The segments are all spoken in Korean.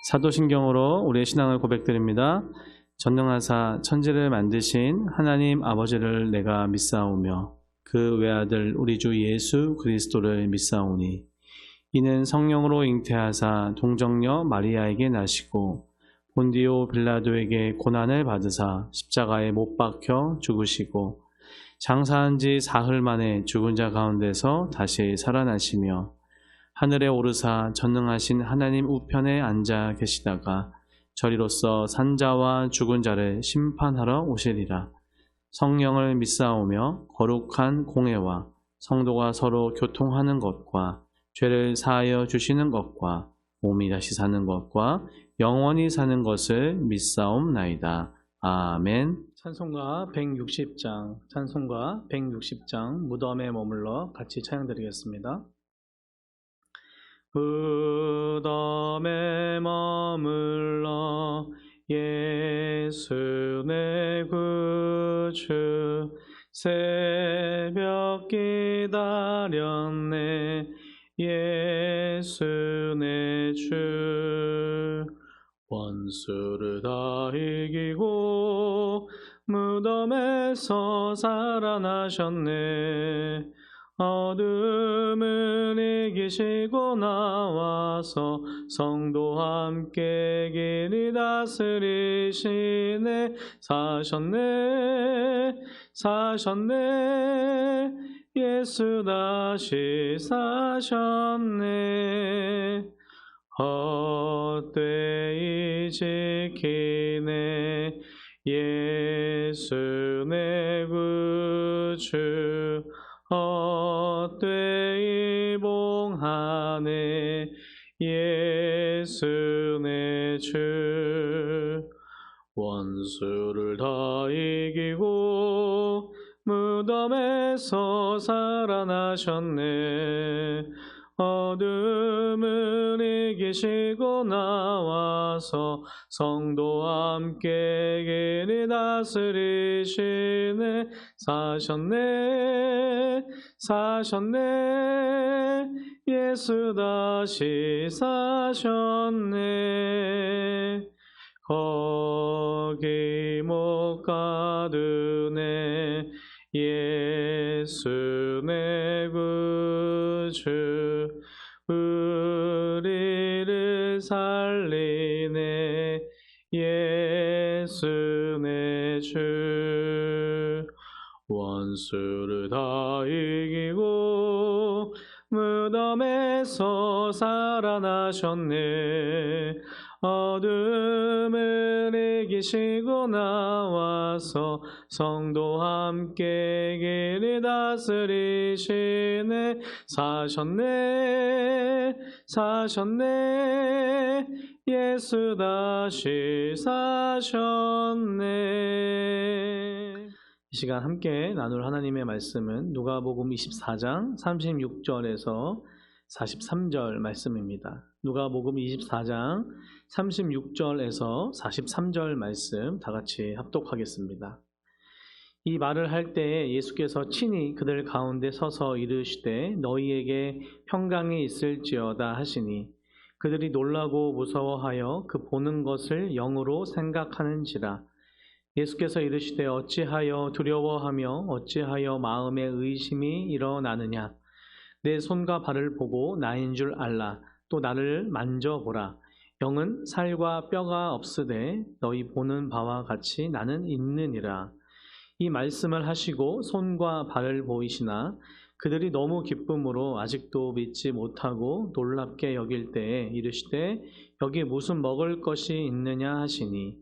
사도신경으로 우리의 신앙을 고백드립니다. 전능하사 천지를 만드신 하나님 아버지를 내가 믿사오며 그 외아들 우리 주 예수 그리스도를 믿사오니 이는 성령으로 잉태하사 동정녀 마리아에게 나시고 본디오 빌라도에게 고난을 받으사 십자가에 못 박혀 죽으시고 장사한 지 사흘 만에 죽은 자 가운데서 다시 살아나시며 하늘에 오르사 전능하신 하나님 우편에 앉아 계시다가 저리로서 산자와 죽은 자를 심판하러 오시리라. 성령을 믿사오며 거룩한 공회와 성도가 서로 교통하는 것과 죄를 사하여 주시는 것과 몸이 다시 사는 것과 영원히 사는 것을 믿사옵나이다. 아멘. 찬송가 160장 무덤에 머물러 같이 찬양드리겠습니다. 무덤에 머물러 예수 내 구주 새벽 기다렸네 예수 내 주 원수를 다 이기고 무덤에서 살아나셨네 어둠을 이기시고 나와서 성도와 함께 길이 다스리시네 사셨네 예수 다시 사셨네 헛되이 지키네 예수 내 구주 헛되이 봉하네 예수 내 주 원수를 다 이기고 무덤에서 살아나셨네 어둠을 이기시고 나와서 성도와 함께 길이 다스리시네 사셨네 예수 다시 사셨네 거기 못 가두네 예수 내 구주 우리를 살리네 예수 내 주 원수를 다 이기고 무덤에서 살아나셨네 어둠을 이기시고 나와서 성도와 함께 길이 다스리시네 사셨네 예수 다시 사셨네. 이 시간 함께 나눌 하나님의 말씀은 누가복음 24장 36절에서 43절 말씀입니다. 누가복음 24장 36절에서 43절 말씀 다 같이 합독하겠습니다. 이 말을 할 때 예수께서 친히 그들 가운데 서서 이르시되 너희에게 평강이 있을지어다 하시니 그들이 놀라고 무서워하여 그 보는 것을 영으로 생각하는지라. 예수께서 이르시되 어찌하여 두려워하며 어찌하여 마음에 의심이 일어나느냐. 내 손과 발을 보고 나인 줄 알라. 또 나를 만져보라. 영은 살과 뼈가 없으되 너희 보는 바와 같이 나는 있느니라. 이 말씀을 하시고 손과 발을 보이시나 그들이 너무 기쁨으로 아직도 믿지 못하고 놀랍게 여길 때에 이르시되 여기 무슨 먹을 것이 있느냐 하시니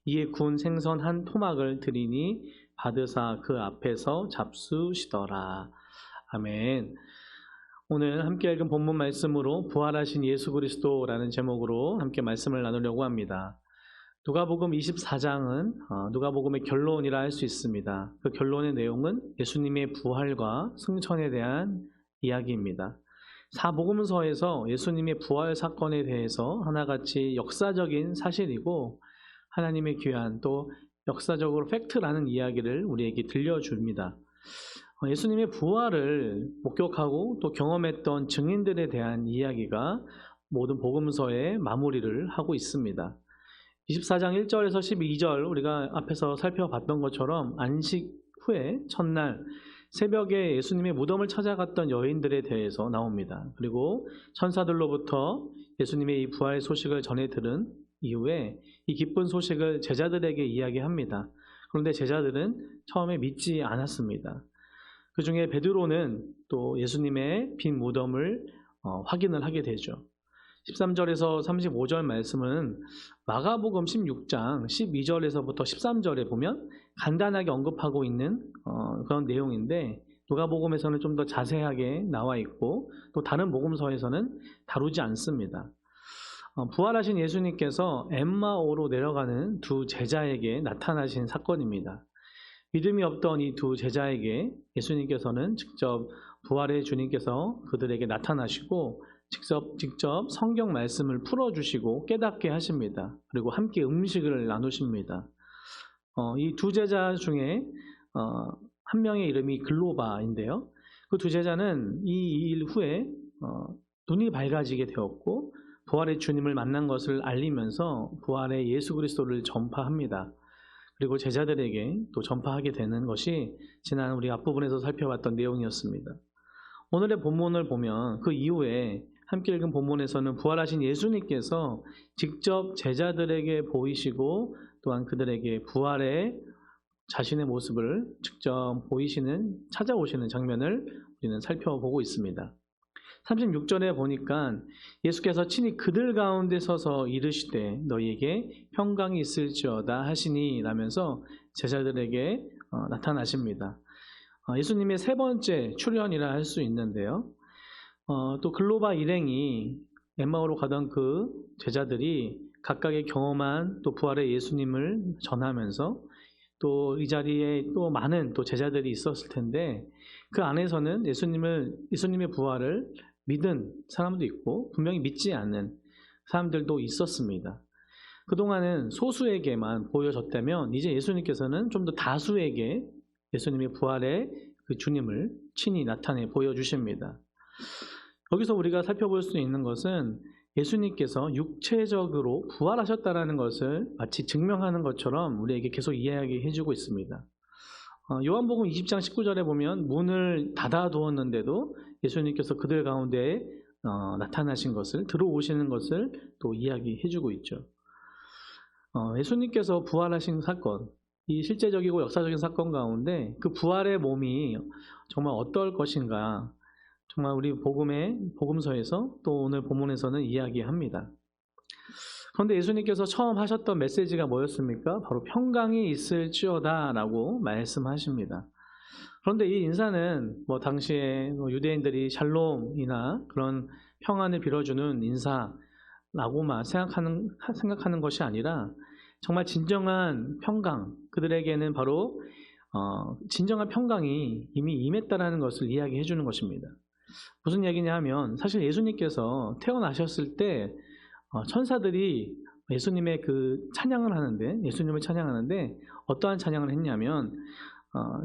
이에 구운 생선 한 토막을 드리니 받으사 그 앞에서 잡수시더라. 아멘. 오늘 함께 읽은 본문 말씀으로 부활하신 예수 그리스도라는 제목으로 함께 말씀을 나누려고 합니다. 누가복음 24장은 누가복음의 결론이라 할 수 있습니다. 그 결론의 내용은 예수님의 부활과 승천에 대한 이야기입니다. 사복음서에서 예수님의 부활 사건에 대해서 하나같이 역사적인 사실이고 하나님의 귀한 또 역사적으로 팩트라는 이야기를 우리에게 들려줍니다. 예수님의 부활을 목격하고 또 경험했던 증인들에 대한 이야기가 모든 복음서의 마무리를 하고 있습니다. 24장 1절에서 12절 우리가 앞에서 살펴봤던 것처럼 안식 후에 첫날 새벽에 예수님의 무덤을 찾아갔던 여인들에 대해서 나옵니다. 그리고 천사들로부터 예수님의 이 부활 소식을 전해 들은 이후에 이 기쁜 소식을 제자들에게 이야기합니다. 그런데 제자들은 처음에 믿지 않았습니다. 그 중에 베드로는 또 예수님의 빈 무덤을 확인을 하게 되죠. 13절에서 35절 말씀은 마가복음 16장 12절에서부터 13절에 보면 간단하게 언급하고 있는 그런 내용인데 누가복음에서는 좀 더 자세하게 나와 있고 또 다른 복음서에서는 다루지 않습니다. 부활하신 예수님께서 엠마오로 내려가는 두 제자에게 나타나신 사건입니다. 믿음이 없던 이 두 제자에게 예수님께서는 직접 부활의 주님께서 그들에게 나타나시고 직접 성경 말씀을 풀어주시고 깨닫게 하십니다. 그리고 함께 음식을 나누십니다. 이 두 제자 중에 한 명의 이름이 글로바인데요. 그 두 제자는 이 일 후에 눈이 밝아지게 되었고 부활의 주님을 만난 것을 알리면서 부활의 예수 그리스도를 전파합니다. 그리고 제자들에게 또 전파하게 되는 것이 지난 우리 앞부분에서 살펴봤던 내용이었습니다. 오늘의 본문을 보면 그 이후에 함께 읽은 본문에서는 부활하신 예수님께서 직접 제자들에게 보이시고 또한 그들에게 부활의 자신의 모습을 직접 찾아오시는 장면을 우리는 살펴보고 있습니다. 36절에 보니까 예수께서 친히 그들 가운데 서서 이르시되 너희에게 평강이 있을지어다 하시니 라면서 제자들에게 나타나십니다. 예수님의 세 번째 출현이라 할 수 있는데요. 또 글로바 일행이 엠마오로 가던 그 제자들이 각각의 경험한 또 부활의 예수님을 전하면서 또 이 자리에 또 많은 또 제자들이 있었을 텐데 그 안에서는 예수님의 부활을 믿은 사람도 있고 분명히 믿지 않는 사람들도 있었습니다. 그동안은 소수에게만 보여졌다면 이제 예수님께서는 좀 더 다수에게 예수님의 부활의 그 주님을 친히 나타내 보여주십니다. 여기서 우리가 살펴볼 수 있는 것은 예수님께서 육체적으로 부활하셨다는 것을 마치 증명하는 것처럼 우리에게 계속 이야기해주고 있습니다. 요한복음 20장 19절에 보면 문을 닫아두었는데도 예수님께서 그들 가운데 나타나신 것을 들어오시는 것을 또 이야기해주고 있죠. 예수님께서 부활하신 사건, 이 실제적이고 역사적인 사건 가운데 그 부활의 몸이 정말 어떨 것인가 정말 우리 복음서에서 또 오늘 본문에서는 이야기합니다. 그런데 예수님께서 처음 하셨던 메시지가 뭐였습니까? 바로 평강이 있을지어다 라고 말씀하십니다. 그런데 이 인사는 당시에 유대인들이 샬롬이나 그런 평안을 빌어주는 인사라고만 생각하는 것이 아니라 정말 진정한 평강, 그들에게는 바로 진정한 평강이 이미 임했다라는 것을 이야기해 주는 것입니다. 무슨 얘기냐 하면 사실 예수님께서 태어나셨을 때 천사들이 예수님의 예수님을 찬양하는데 어떠한 찬양을 했냐면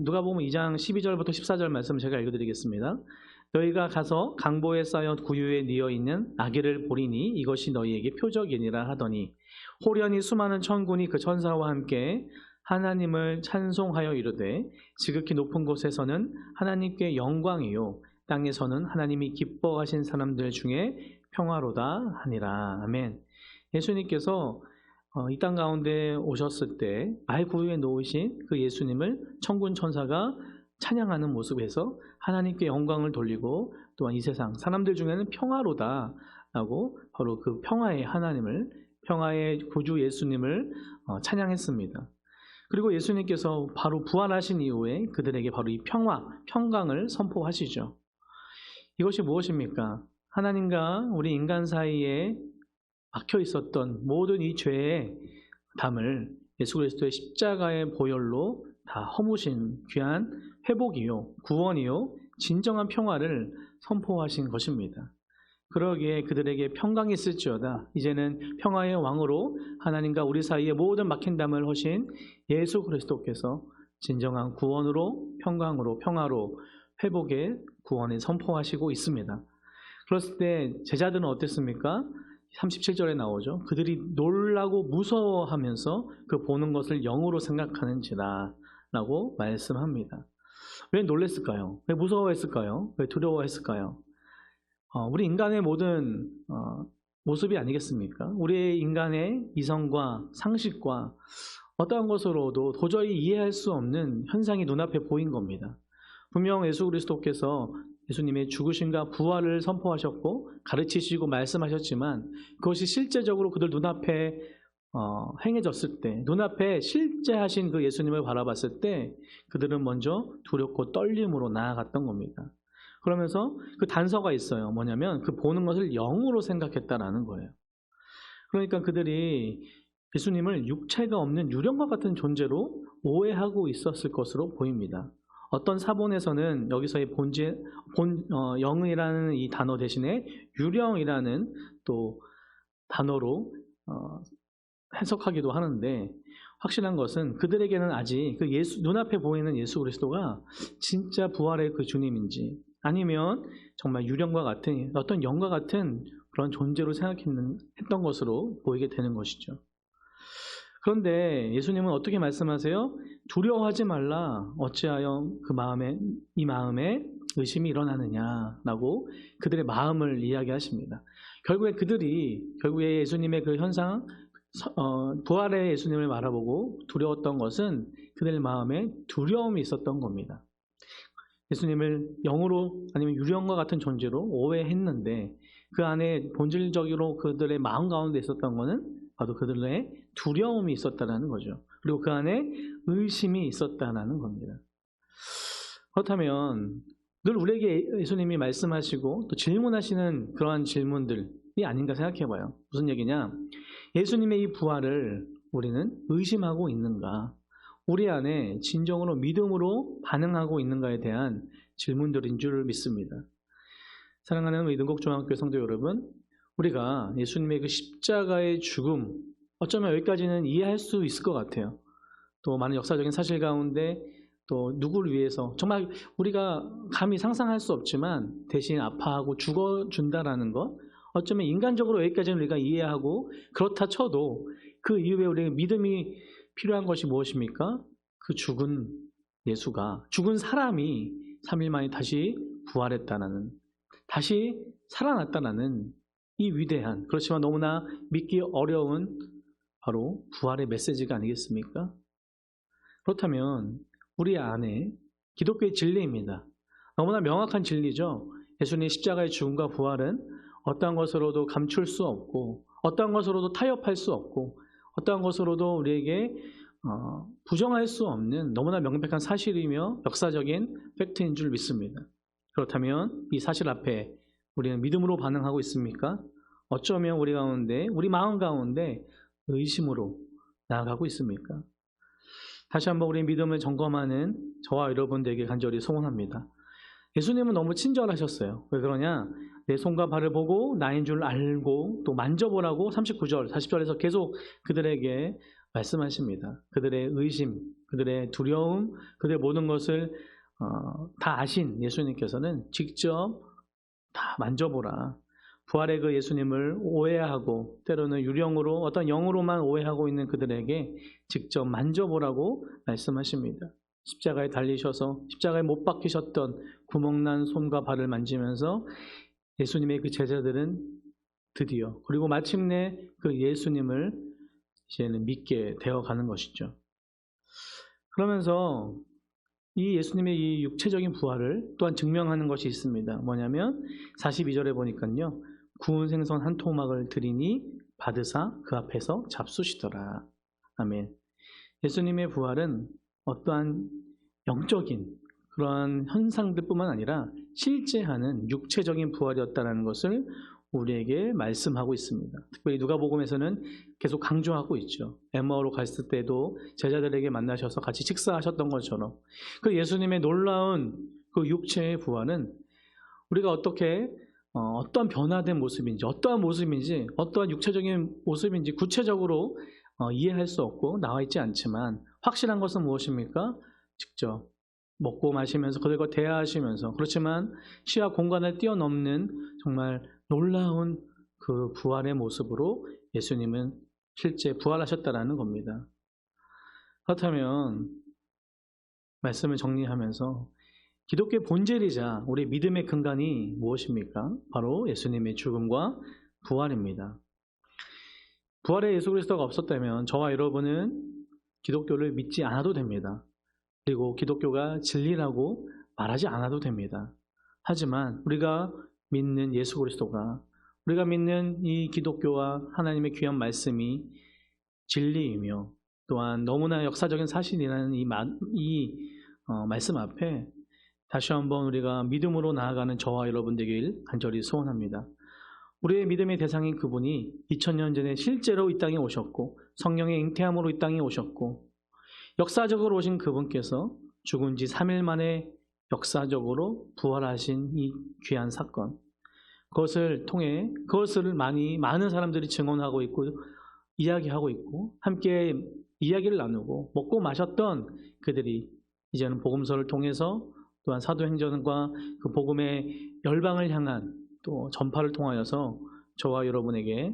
누가복음 2장 12절부터 14절 말씀 제가 읽어드리겠습니다. 너희가 가서 강보에 쌓여 구유에 뉘어 있는 아기를 보리니 이것이 너희에게 표적이니라 하더니 호련히 수많은 천군이 그 천사와 함께 하나님을 찬송하여 이르되 지극히 높은 곳에서는 하나님께 영광이요 땅에서는 하나님이 기뻐하신 사람들 중에 평화로다 하니라. 아멘. 예수님께서 이 땅 가운데 오셨을 때 말 구유에 놓으신 그 예수님을 천군 천사가 찬양하는 모습에서 하나님께 영광을 돌리고 또한 이 세상 사람들 중에는 평화로다라고 바로 그 평화의 하나님을 평화의 구주 예수님을 찬양했습니다. 그리고 예수님께서 바로 부활하신 이후에 그들에게 바로 이 평강을 선포하시죠. 이것이 무엇입니까? 하나님과 우리 인간 사이에 막혀 있었던 모든 이 죄의 담을 예수 그리스도의 십자가의 보혈로 다 허무신 귀한 회복이요, 구원이요, 진정한 평화를 선포하신 것입니다. 그러기에 그들에게 평강이 있을지어다. 이제는 평화의 왕으로 하나님과 우리 사이에 모든 막힌 담을 허신 예수 그리스도께서 진정한 구원으로, 평강으로, 평화로, 회복의 구원을 선포하시고 있습니다. 그랬을 때 제자들은 어땠습니까? 37절에 나오죠. 그들이 놀라고 무서워하면서 그 보는 것을 영으로 생각하는지라 라고 말씀합니다. 왜 놀랬을까요? 왜 무서워했을까요? 왜 두려워했을까요? 우리 인간의 모든 모습이 아니겠습니까? 우리의 인간의 이성과 상식과 어떠한 것으로도 도저히 이해할 수 없는 현상이 눈앞에 보인 겁니다. 분명 예수 그리스도께서 예수님의 죽으심과 부활을 선포하셨고 가르치시고 말씀하셨지만 그것이 실제적으로 그들 눈앞에 행해졌을 때, 눈앞에 실제 하신 그 예수님을 바라봤을 때 그들은 먼저 두렵고 떨림으로 나아갔던 겁니다. 그러면서 그 단서가 있어요. 뭐냐면 그 보는 것을 영으로 생각했다라는 거예요. 그러니까 그들이 예수님을 육체가 없는 유령과 같은 존재로 오해하고 있었을 것으로 보입니다. 어떤 사본에서는 여기서의 영이라는 이 단어 대신에 유령이라는 또 단어로 해석하기도 하는데, 확실한 것은 그들에게는 아직 그 눈앞에 보이는 예수 그리스도가 진짜 부활의 그 주님인지 아니면 정말 유령과 같은 어떤 영과 같은 그런 존재로 생각했던 것으로 보이게 되는 것이죠. 그런데 예수님은 어떻게 말씀하세요? 두려워하지 말라. 어찌하여 이 마음에 의심이 일어나느냐라고 그들의 마음을 이야기하십니다. 결국에 예수님의 그 현상, 부활의 예수님을 바라보고 두려웠던 것은 그들의 마음에 두려움이 있었던 겁니다. 예수님을 영으로 아니면 유령과 같은 존재로 오해했는데 그 안에 본질적으로 그들의 마음 가운데 있었던 것은 바로 그들의 두려움이 있었다는 거죠. 그리고 그 안에 의심이 있었다는 겁니다. 그렇다면 늘 우리에게 예수님이 말씀하시고 또 질문하시는 그러한 질문들이 아닌가 생각해 봐요. 무슨 얘기냐? 예수님의 이 부활을 우리는 의심하고 있는가? 우리 안에 진정으로 믿음으로 반응하고 있는가에 대한 질문들인 줄 믿습니다. 사랑하는 우리 능곡중학교 성도 여러분, 우리가 예수님의 그 십자가의 죽음, 어쩌면 여기까지는 이해할 수 있을 것 같아요. 또 많은 역사적인 사실 가운데 또 누구를 위해서 정말 우리가 감히 상상할 수 없지만 대신 아파하고 죽어준다라는 것, 어쩌면 인간적으로 여기까지는 우리가 이해하고 그렇다 쳐도 그 이후에 우리의 믿음이 필요한 것이 무엇입니까? 그 죽은 예수가, 죽은 사람이 3일 만에 다시 부활했다는, 다시 살아났다는 이 위대한, 그렇지만 너무나 믿기 어려운 바로 부활의 메시지가 아니겠습니까? 그렇다면 우리 안에 기독교의 진리입니다. 너무나 명확한 진리죠. 예수님의 십자가의 죽음과 부활은 어떠한 것으로도 감출 수 없고 어떠한 것으로도 타협할 수 없고 어떠한 것으로도 우리에게 부정할 수 없는 너무나 명백한 사실이며 역사적인 팩트인 줄 믿습니다. 그렇다면 이 사실 앞에 우리는 믿음으로 반응하고 있습니까? 어쩌면 우리 마음 가운데 의심으로 나아가고 있습니까? 다시 한번 우리 믿음을 점검하는 저와 여러분들에게 간절히 소원합니다. 예수님은 너무 친절하셨어요. 왜 그러냐? 내 손과 발을 보고 나인 줄 알고 또 만져보라고 39절, 40절에서 계속 그들에게 말씀하십니다. 그들의 의심, 그들의 두려움, 그들의 모든 것을 다 아신 예수님께서는 직접 다 만져보라. 부활의 그 예수님을 오해하고 때로는 유령으로 어떤 영으로만 오해하고 있는 그들에게 직접 만져보라고 말씀하십니다. 십자가에 달리셔서 십자가에 못 박히셨던 구멍난 손과 발을 만지면서 예수님의 그 제자들은 드디어 그리고 마침내 그 예수님을 이제는 믿게 되어가는 것이죠. 그러면서 이 예수님의 이 육체적인 부활을 또한 증명하는 것이 있습니다. 뭐냐면 42절에 보니까요. 구운 생선 한 토막을 드리니 받으사 그 앞에서 잡수시더라. 아멘. 예수님의 부활은 어떠한 영적인 그러한 현상들뿐만 아니라 실제 하는 육체적인 부활이었다는 것을 우리에게 말씀하고 있습니다. 특별히 누가복음에서는 계속 강조하고 있죠. 엠마오로 갔을 때도 제자들에게 만나셔서 같이 식사하셨던 것처럼 그 예수님의 놀라운 그 육체의 부활은 우리가 어떻게 어떠한 변화된 모습인지 어떠한 육체적인 모습인지 구체적으로 이해할 수 없고 나와 있지 않지만 확실한 것은 무엇입니까? 직접 먹고 마시면서 그들과 대화하시면서 그렇지만 시야 공간을 뛰어넘는 정말 놀라운 그 부활의 모습으로 예수님은 실제 부활하셨다라는 겁니다. 그렇다면 말씀을 정리하면서 기독교의 본질이자 우리 믿음의 근간이 무엇입니까? 바로 예수님의 죽음과 부활입니다. 부활의 예수 그리스도가 없었다면 저와 여러분은 기독교를 믿지 않아도 됩니다. 그리고 기독교가 진리라고 말하지 않아도 됩니다. 하지만 우리가 믿는 예수 그리스도가, 우리가 믿는 이 기독교와 하나님의 귀한 말씀이 진리이며 또한 너무나 역사적인 사실이라는 이 말씀 앞에 다시 한번 우리가 믿음으로 나아가는 저와 여러분 되길 간절히 소원합니다. 우리의 믿음의 대상인 그분이 2000년 전에 실제로 이 땅에 오셨고 성령의 잉태함으로 이 땅에 오셨고 역사적으로 오신 그분께서 죽은 지 3일 만에 역사적으로 부활하신 이 귀한 사건, 그것을 통해 그것을 많은 사람들이 증언하고 있고 이야기하고 있고 함께 이야기를 나누고 먹고 마셨던 그들이 이제는 복음서를 통해서 또한 사도행전과 그 복음의 열방을 향한 또 전파를 통하여서 저와 여러분에게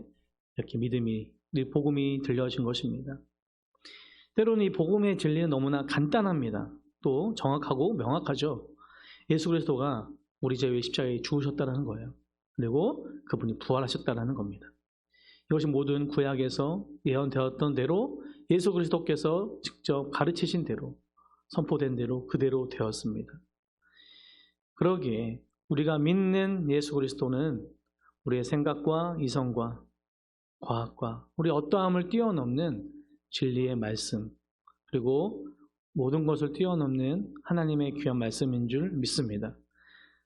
이렇게 복음이 들려진 것입니다. 때로는 이 복음의 진리는 너무나 간단합니다. 또 정확하고 명확하죠. 예수 그리스도가 우리 죄의 십자가에 죽으셨다는 거예요. 그리고 그분이 부활하셨다는 겁니다. 이것이 모든 구약에서 예언되었던 대로 예수 그리스도께서 직접 가르치신 대로 선포된 대로 그대로 되었습니다. 그러기에 우리가 믿는 예수 그리스도는 우리의 생각과 이성과 과학과 우리 어떠함을 뛰어넘는 진리의 말씀, 그리고 모든 것을 뛰어넘는 하나님의 귀한 말씀인 줄 믿습니다.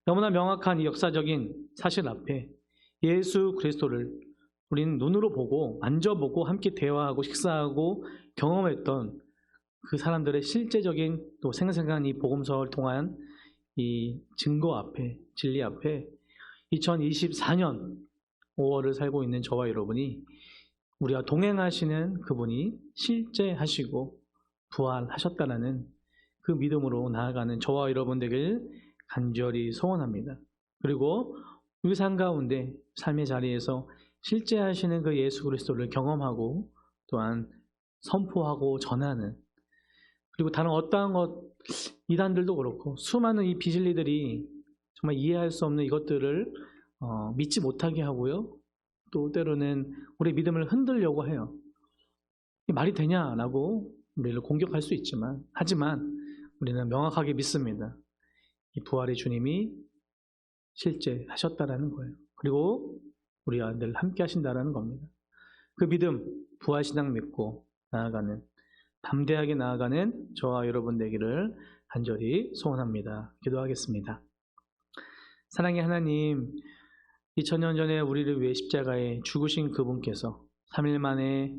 너무나 명확한 이 역사적인 사실 앞에 예수 그리스도를 우리는 눈으로 보고 만져보고 함께 대화하고 식사하고 경험했던 그 사람들의 실제적인 또 생생한 이 복음서를 통한 이 증거 앞에, 진리 앞에 2024년 5월을 살고 있는 저와 여러분이 우리와 동행하시는 그분이 실제 하시고 부활하셨다는 그 믿음으로 나아가는 저와 여러분 되길 간절히 소원합니다. 그리고 우리 삶 가운데 삶의 자리에서 실제 하시는 그 예수 그리스도를 경험하고 또한 선포하고 전하는, 그리고 다른 어떠한 이단들도 그렇고 수많은 이 비진리들이 정말 이해할 수 없는 이것들을 믿지 못하게 하고요. 또 때로는 우리 믿음을 흔들려고 해요. 말이 되냐라고 우리를 공격할 수 있지만, 하지만 우리는 명확하게 믿습니다. 이 부활의 주님이 실제 하셨다라는 거예요. 그리고 우리와 늘 함께 하신다라는 겁니다. 그 믿음, 부활신앙 믿고 나아가는, 담대하게 나아가는 저와 여러분 되기를 간절히 소원합니다. 기도하겠습니다. 사랑의 하나님, 2000년 전에 우리를 위해 십자가에 죽으신 그분께서 3일 만에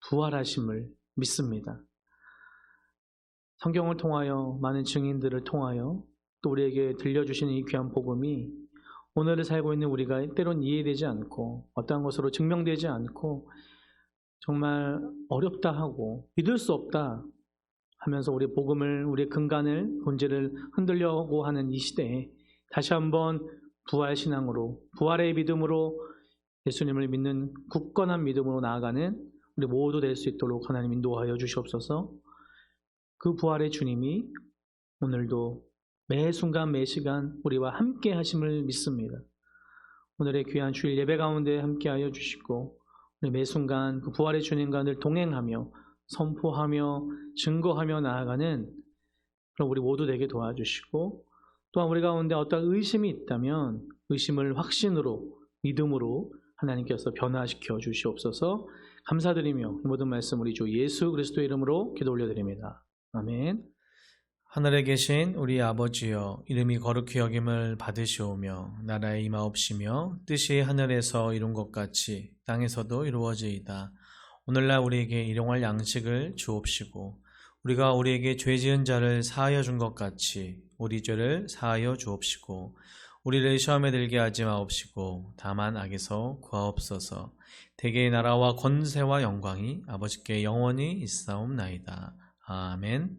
부활하심을 믿습니다. 성경을 통하여 많은 증인들을 통하여 또 우리에게 들려주시는 이 귀한 복음이 오늘을 살고 있는 우리가 때론 이해되지 않고 어떠한 것으로 증명되지 않고 정말 어렵다 하고 믿을 수 없다 하면서 우리의 복음을, 우리의 근간을, 본질을 흔들려고 하는 이 시대에 다시 한번 부활신앙으로, 부활의 믿음으로 예수님을 믿는 굳건한 믿음으로 나아가는 우리 모두 될 수 있도록 하나님 인도하여 주시옵소서. 그 부활의 주님이 오늘도 매 순간 매 시간 우리와 함께 하심을 믿습니다. 오늘의 귀한 주일 예배 가운데 함께하여 주시고 우리 매 순간 그 부활의 주님과 늘 동행하며 선포하며 증거하며 나아가는 그럼 우리 모두 되게 도와주시고, 또한 우리 가운데 어떤 의심이 있다면 의심을 확신으로, 믿음으로 하나님께서 변화시켜 주시옵소서. 감사드리며 이 모든 말씀 우리 주 예수 그리스도의 이름으로 기도 올려드립니다. 아멘. 하늘에 계신 우리 아버지여, 이름이 거룩히 여김을 받으시오며 나라의 임하옵시며 뜻이 하늘에서 이룬 것 같이 땅에서도 이루어지이다. 오늘날 우리에게 일용할 양식을 주옵시고 우리가 우리에게 죄 지은 자를 사하여 준 것 같이 우리 죄를 사하여 주옵시고 우리를 시험에 들게 하지 마옵시고 다만 악에서 구하옵소서. 대개의 나라와 권세와 영광이 아버지께 영원히 있사옵나이다. 아멘.